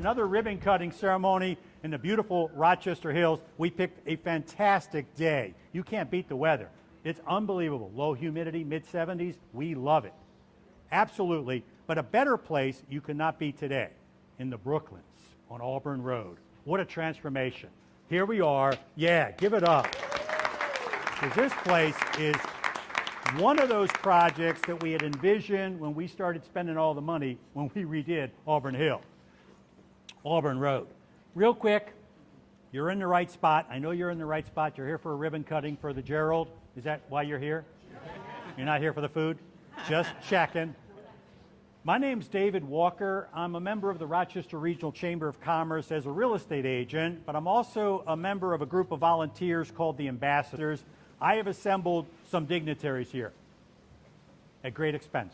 another ribbon cutting ceremony in the beautiful Rochester Hills. We picked a fantastic day. You can't beat the weather. It's unbelievable. Low humidity, mid-70s. We love it. Absolutely. But a better place you could not be today, in the Brooklands on Auburn Road. What a transformation. Here we are. Yeah, give it up. Because this place is one of those projects that we had envisioned when we started spending all the money when we redid Auburn Road. Real quick, you're in the right spot. I know you're in the right spot. You're here for a ribbon cutting for the Gerald. Is that why you're here? You're not here for the food? Just checking. My name's David Walker. I'm a member of the Rochester Regional Chamber of Commerce as a real estate agent, but I'm also a member of a group of volunteers called the Ambassadors. I have assembled some dignitaries here at great expense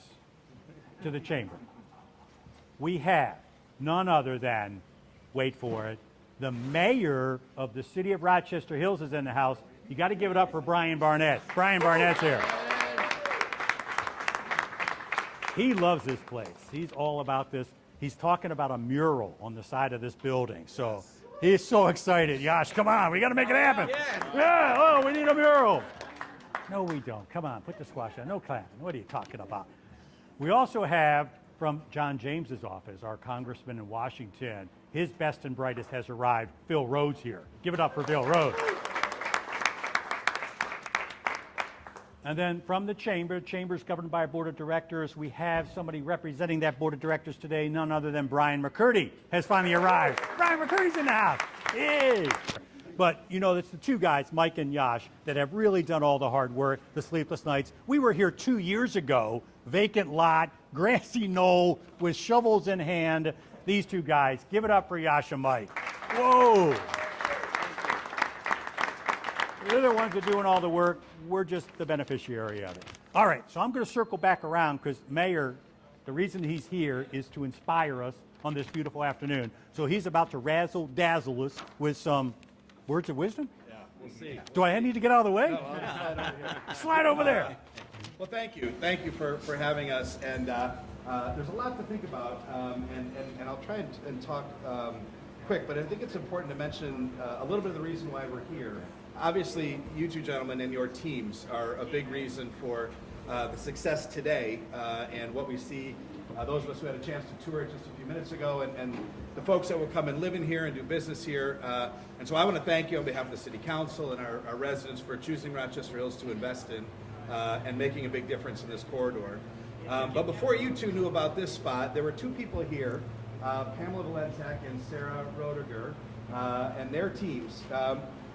to the chamber. We have none other than, wait for it, the mayor of the city of Rochester Hills is in the house. You got to give it up for Bryan Barnett. Bryan Barnett's here. He loves this place. He's all about this. He's talking about a mural on the side of this building. So he's so excited. Yash, come on, we got to make it happen. Yeah, oh, we need a mural. No, we don't. Come on, put the squash on. No clapping. What are you talking about? We also have from John James's office, our congressman in Washington, his best and brightest has arrived. Phil Rhodes here. Give it up for Phil Rhodes. And then from the chamber's governed by a board of directors, we have somebody representing that board of directors today, none other than Brian McCurdy has finally arrived. Brian McCurdy's in the house. Yay! But, you know, it's the two guys, Mike and Yash, that have really done all the hard work, the sleepless nights. We were here 2 years ago, vacant lot, grassy knoll, with shovels in hand. These two guys, give it up for Yash and Mike. Whoa! They're the ones that are doing all the work. We're just the beneficiary of it. All right, so I'm going to circle back around because Mayor, the reason he's here is to inspire us on this beautiful afternoon. So he's about to razzle-dazzle us with some words of wisdom? Yeah, we'll see. Do I need to get out of the way? No, I'll slide over here. Slide over there. Well, thank you. Thank you for having us. And there's a lot to think about, and I'll try and talk quick, but I think it's important to mention a little bit of the reason why we're here. Obviously, you two gentlemen and your teams are a big reason for the success today and what we see. Those of us who had a chance to tour it just a few minutes ago, and the folks that will come and live in here and do business here. And so I want to thank you on behalf of the City Council and our residents for choosing Rochester Hills to invest in and making a big difference in this corridor. But before you two knew about this spot, there were two people here, Pamela Valentek and Sarah Roediger, and their teams,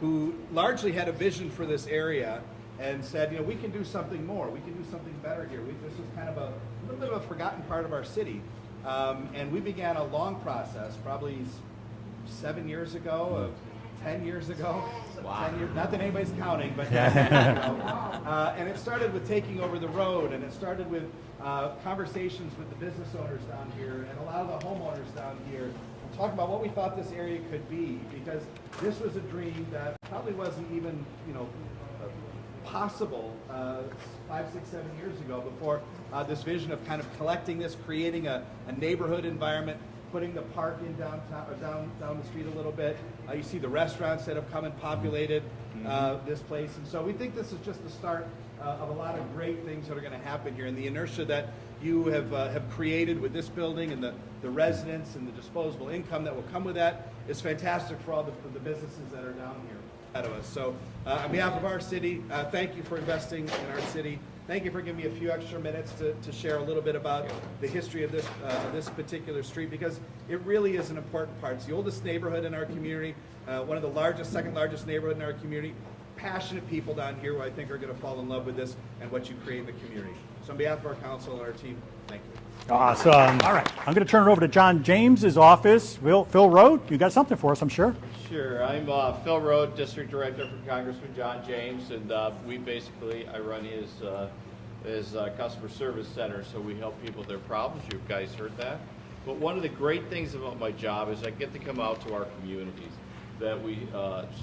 who largely had a vision for this area and said, you know, we can do something more. We can do something better here. This was kind of a little bit of a forgotten part of our city. And we began a long process, probably 7 years ago, 10 years ago. Wow. 10 years, not that anybody's counting, but and it started with taking over the road, and it started with conversations with the business owners down here and a lot of the homeowners down here. Talk about what we thought this area could be, because this was a dream that probably wasn't even, you know, possible 5, 6, 7 years ago before this vision of kind of collecting this, creating a neighborhood environment, putting the park in downtown, or down the street a little bit. You see the restaurants that have come and populated this place, and so we think this is just the start of a lot of great things that are going to happen here, and the inertia that you have created with this building and the residents and the disposable income that will come with that is fantastic for all the businesses that are down here ahead of us. So on behalf of our city, thank you for investing in our city. Thank you for giving me a few extra minutes to share a little bit about the history of this particular street, because it really is an important part. It's the oldest neighborhood in our community, one of the largest, second largest neighborhood in our community. Passionate people down here who I think are going to fall in love with this and what you create in the community. So on behalf of our council and our team, thank you. Awesome. All right, I'm going to turn it over to John James's office. Phil Rhodes, you got something for us, I'm sure. Sure. I'm Phil Rhodes, District Director for Congressman John James, and I run his customer service center, so we help people with their problems. You guys heard that. But one of the great things about my job is I get to come out to our communities that we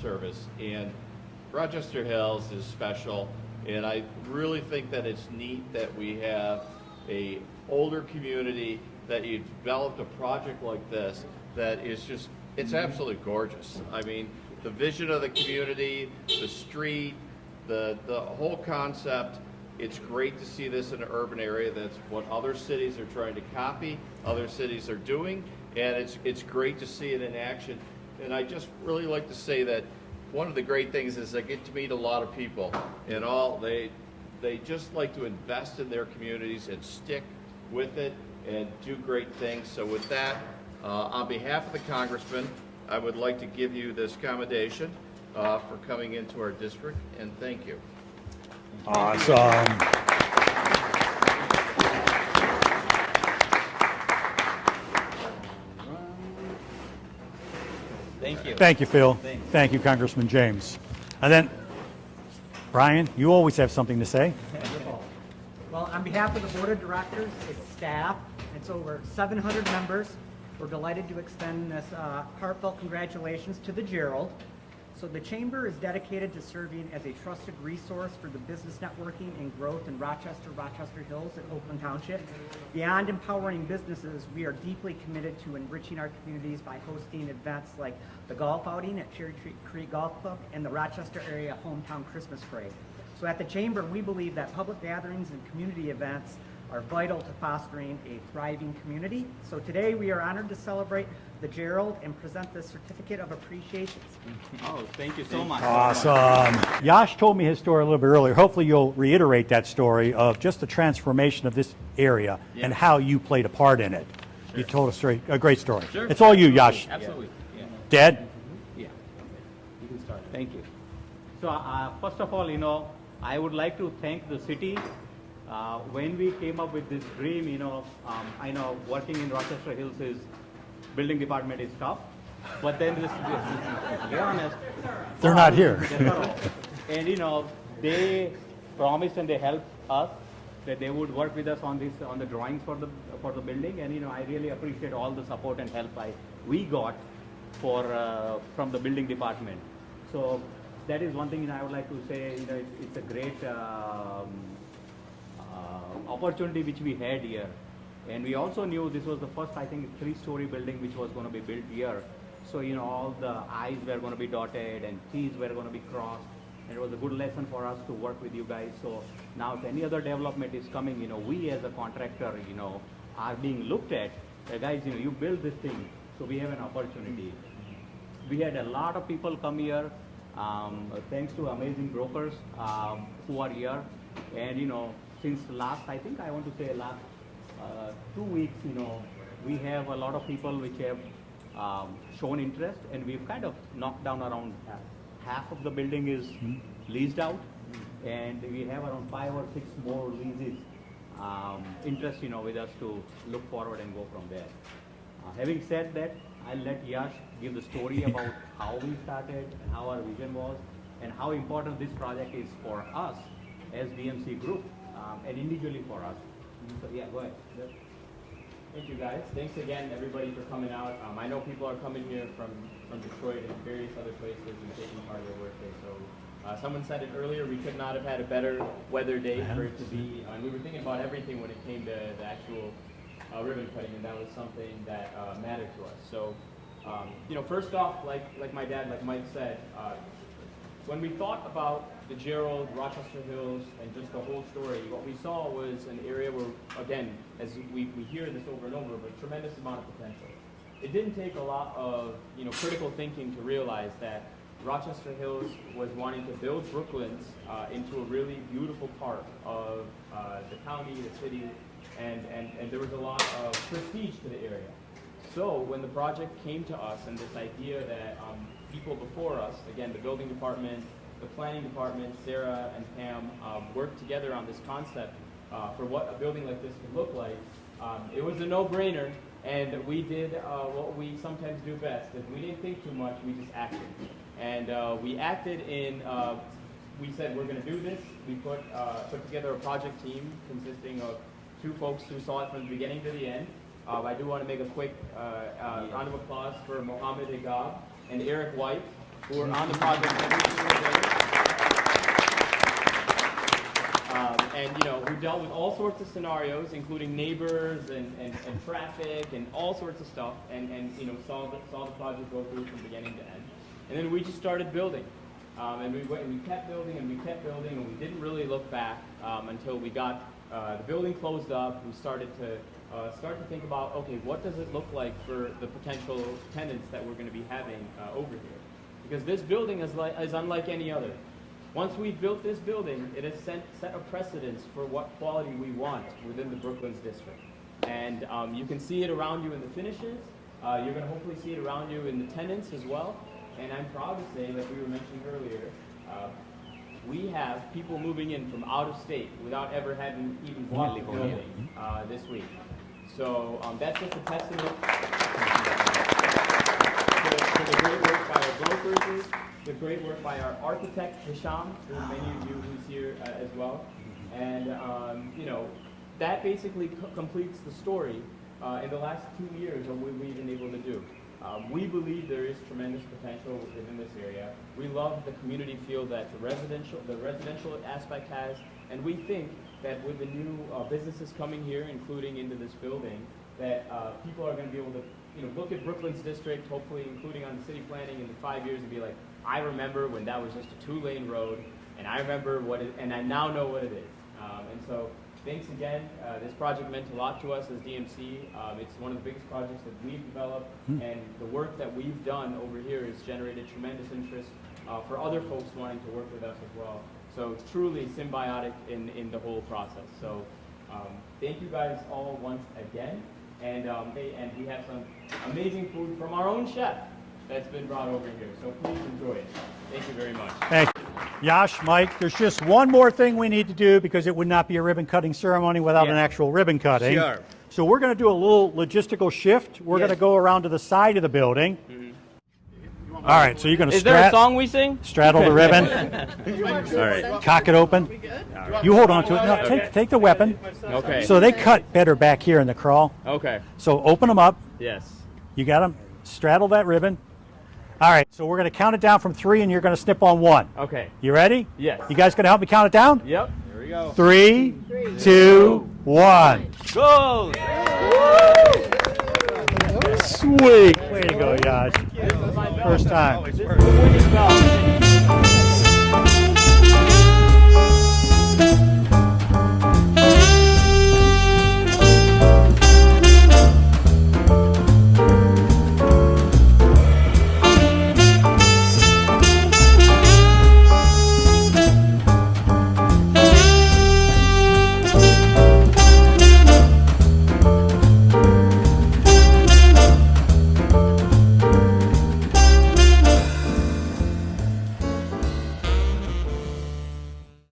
service, and Rochester Hills is special, and I really think that it's neat that we have a older community, that you developed a project like this that is just, it's absolutely gorgeous. I mean, the vision of the community, the street, the whole concept. It's great to see this in an urban area. That's what other cities are trying to copy, other cities are doing, and it's great to see it in action. And I just really like to say that one of the great things is I get to meet a lot of people, and they just like to invest in their communities and stick with it and do great things. So with that, on behalf of the Congressman, I would like to give you this commendation for coming into our district, and thank you. Awesome. Thank you. Thank you, Phil. Thanks. Thank you, Congressman James. And then, Brian, you always have something to say. Well, on behalf of the board of directors, its staff, it's over 700 members, we're delighted to extend this heartfelt congratulations to the Gerald. So the Chamber is dedicated to serving as a trusted resource for the business networking and growth in Rochester, Rochester Hills, and Oakland Township. Beyond empowering businesses, we are deeply committed to enriching our communities by hosting events like the golf outing at Cherry Creek Golf Club and the Rochester area hometown Christmas parade. So at the Chamber, we believe that public gatherings and community events are vital to fostering a thriving community. So today we are honored to celebrate the Gerald and present the certificate of appreciation. Oh, thank you so much. Awesome. Yash told me his story a little bit earlier. Hopefully you'll reiterate that story of just the transformation of this area and how you played a part in it. You told a great story. Sure. It's all you, Yash. Absolutely. Yeah. Dad? Yeah. You can start. Thank you. So, first of all, I would like to thank the city. When we came up with this dream, I know working in Rochester Hills is building department is tough, but then this be honest, They're not here. and they promised and they helped us that they would work with us on the drawings for the building, and I really appreciate all the support and help we got from the building department. So that is one thing I would like to say. It's a great opportunity which we had here. And we also knew this was the first, I think, 3-story building which was going to be built here. So, all the I's were going to be dotted and T's were going to be crossed. And it was a good lesson for us to work with you guys. So now if any other development is coming, we as a contractor, are being looked at. Guys, you build this thing, so we have an opportunity. We had a lot of people come here, thanks to amazing brokers who are here. And, since last 2 weeks, we have a lot of people which have shown interest, and we've kind of knocked down around half of the building is leased out, and we have around 5 or 6 more leases interest, with us to look forward and go from there. Having said that, I'll let Yash give the story about how we started and how our vision was and how important this project is for us as DMC Group and individually for us. So yeah, go ahead. Thank you, guys. Thanks again, everybody, for coming out. I know people are coming here from Detroit and various other places and taking part of their workday. So someone said it earlier, we could not have had a better weather day for it to be. And we were thinking about everything when it came to the actual ribbon cutting, and that was something that mattered to us. So, first off, like my dad, like Mike said, when we thought about the Gerald, Rochester Hills, and just the whole story, what we saw was an area where, again, as we hear this over and over, but tremendous amount of potential. It didn't take a lot of critical thinking to realize that Rochester Hills was wanting to build Brooklands into a really beautiful part of the county, the city, and there was a lot of prestige to the area. So when the project came to us and this idea that people before us, again, the building department, the planning department, Sarah and Pam, worked together on this concept for what a building like this could look like, it was a no-brainer, and we did what we sometimes do best. If we didn't think too much, we just acted. And we acted in, we said we're going to do this. We put together a project team consisting of 2 folks who saw it from the beginning to the end. I do want to make a quick round of applause for Mohammed Agab and Eric White, who were on the project every single day. And who we've dealt with all sorts of scenarios, including neighbors and traffic and all sorts of stuff, and you know, saw the project go through from beginning to end. And then we just started building. And we kept building and we kept building, and we didn't really look back until we got the building closed up. We started to think about, okay, what does it look like for the potential tenants that we're going to be having over here? Because this building is unlike any other. Once we've built this building, it has set a precedence for what quality we want within the Brooklands district. And you can see it around you in the finishes. You're going to hopefully see it around you in the tenants as well. And I'm proud to say, like we were mentioning earlier, we have people moving in from out of state without ever having even bought the building this week. So that's just a testament to the great work by our brokers, the great work by our architect, Hisham, who many of you who's here as well. And you know, that basically completes the story in the last 2 years of what we've been able to do. We believe there is tremendous potential within this area. We love the community feel that the residential aspect has, and we think that with the new businesses coming here, including into this building, that people are going to be able to, you know, look at Brooklands district, hopefully including on the city planning in the 5 years, and be like, I remember when that was just a 2-lane road, and I remember and I now know what it is. And so, thanks again. This project meant a lot to us as DMC. It's one of the biggest projects that we've developed, and the work that we've done over here has generated tremendous interest for other folks wanting to work with us as well. So it's truly symbiotic in the whole process. So thank you guys all once again, and we have some amazing food from our own chef that's been brought over here. So please enjoy it. Thank you very much. Thank you. Yash, Mike, there's just one more thing we need to do because it would not be a ribbon cutting ceremony without an actual ribbon cutting. Sure. So we're going to do a little logistical shift. We're going to go around to the side of the building. All right, so you're going to Is there a song we sing? straddle the ribbon, All right. cock it open. You hold on to it. No, take the weapon. Okay. So they cut better back here in the crawl. Okay. So open them up. Yes. You got them. Straddle that ribbon. All right, so we're going to count it down from 3, and you're going to snip on 1. Okay. You ready? Yes. You guys going to help me count it down? Yep. Here we go. 3, 2, 1. Go! Sweet. Way to go, Yash. First time. This is the winning bell.